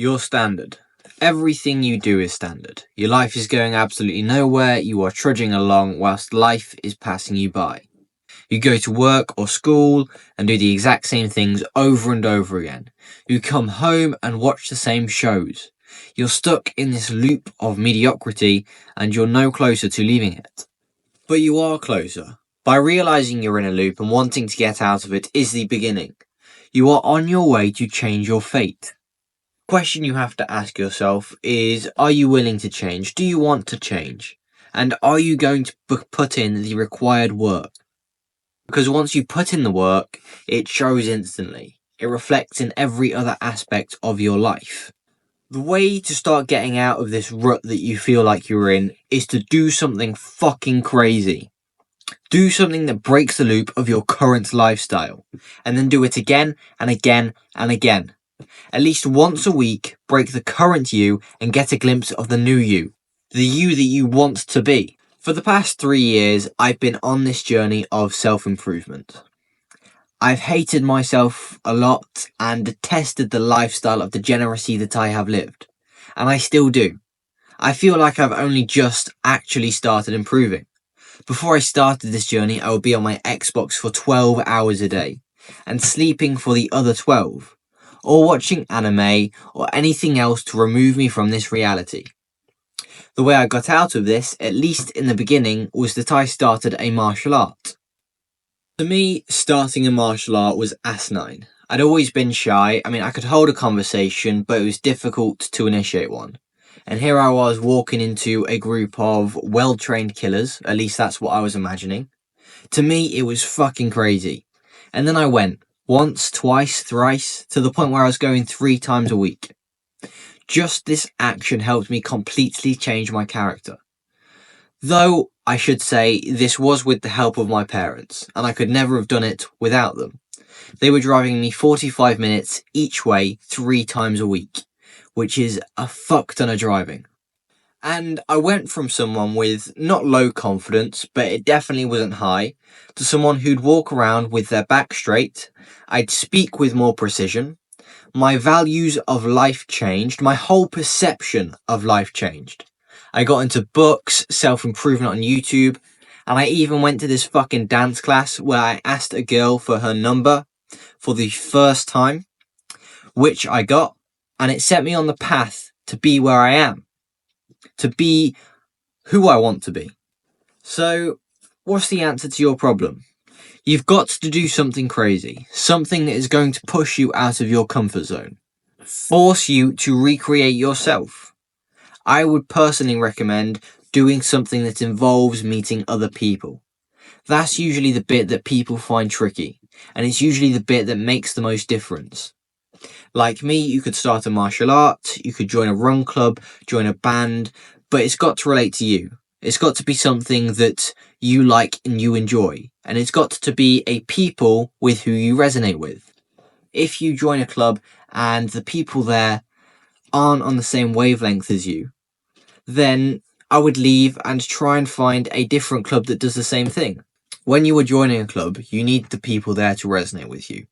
Your standard. Everything you do is standard. Your life is going absolutely nowhere. You are trudging along whilst life is passing you by. You go to work or school and do the exact same things over and over again. You come home and watch the same shows. You're stuck in this loop of mediocrity and you're no closer to leaving it. But you are closer. By realizing you're in a loop and wanting to get out of it is the beginning. You are on your way to change your fate. Question you have to ask yourself is, are you willing to change? Do you want to change? And are you going to put in the required work? Because once you put in the work, it shows instantly. It reflects in every other aspect of your life. The way to start getting out of this rut that you feel like you're in is to do something fucking crazy. Do something that breaks the loop of your current lifestyle, and then do it again and again and again. At least once a week, break the current you and get a glimpse of the new you. The you that you want to be. For the past 3 years, I've been on this journey of self-improvement. I've hated myself a lot and detested the lifestyle of degeneracy that I have lived. And I still do. I feel like I've only just actually started improving. Before I started this journey, I would be on my Xbox for 12 hours a day and sleeping for the other 12. Or watching anime or anything else to remove me from this reality. The way I got out of this, at least in the beginning, was that I started a martial art. To me, starting a martial art was asinine. I'd always been shy. I could hold a conversation, but it was difficult to initiate one. And here I was walking into a group of well-trained killers, at least that's what I was imagining. To me, it was fucking crazy. And then I went. Once, twice, thrice, to the point where I was going 3 times a week. Just this action helped me completely change my character. Though, I should say, this was with the help of my parents, and I could never have done it without them. They were driving me 45 minutes each way 3 times a week, which is a fuck ton of driving. And I went from someone with not low confidence, but it definitely wasn't high, to someone who'd walk around with their back straight. I'd speak with more precision. My values of life changed. My whole perception of life changed. I got into books, self-improvement on YouTube, and I even went to this fucking dance class where I asked a girl for her number for the first time, which I got, and it set me on the path to be where I am. To be who I want to be. So, what's the answer to your problem? You've got to do something crazy. Something that is going to push you out of your comfort zone. Force you to recreate yourself. I would personally recommend doing something that involves meeting other people. That's usually the bit that people find tricky. And it's usually the bit that makes the most difference. Like me, you could start a martial art, you could join a run club, join a band, but it's got to relate to you. It's got to be something that you like and you enjoy. And it's got to be a people with who you resonate with. If you join a club and the people there aren't on the same wavelength as you, then I would leave and try and find a different club that does the same thing. When you are joining a club, you need the people there to resonate with you.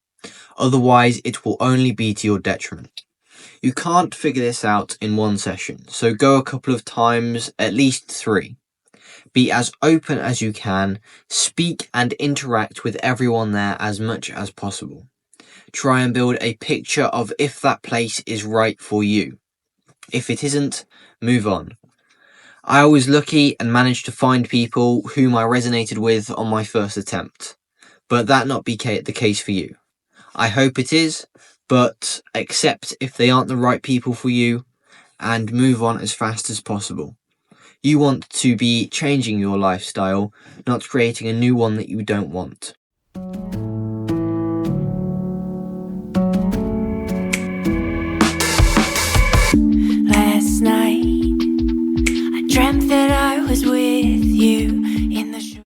Otherwise, it will only be to your detriment. You can't figure this out in one session, so go a couple of times, at least 3. Be as open as you can, speak and interact with everyone there as much as possible. Try and build a picture of if that place is right for you. If it isn't, move on. I was lucky and managed to find people whom I resonated with on my first attempt, but that not be the case for you. I hope it is, but accept if they aren't the right people for you and move on as fast as possible. You want to be changing your lifestyle, not creating a new one that you don't want.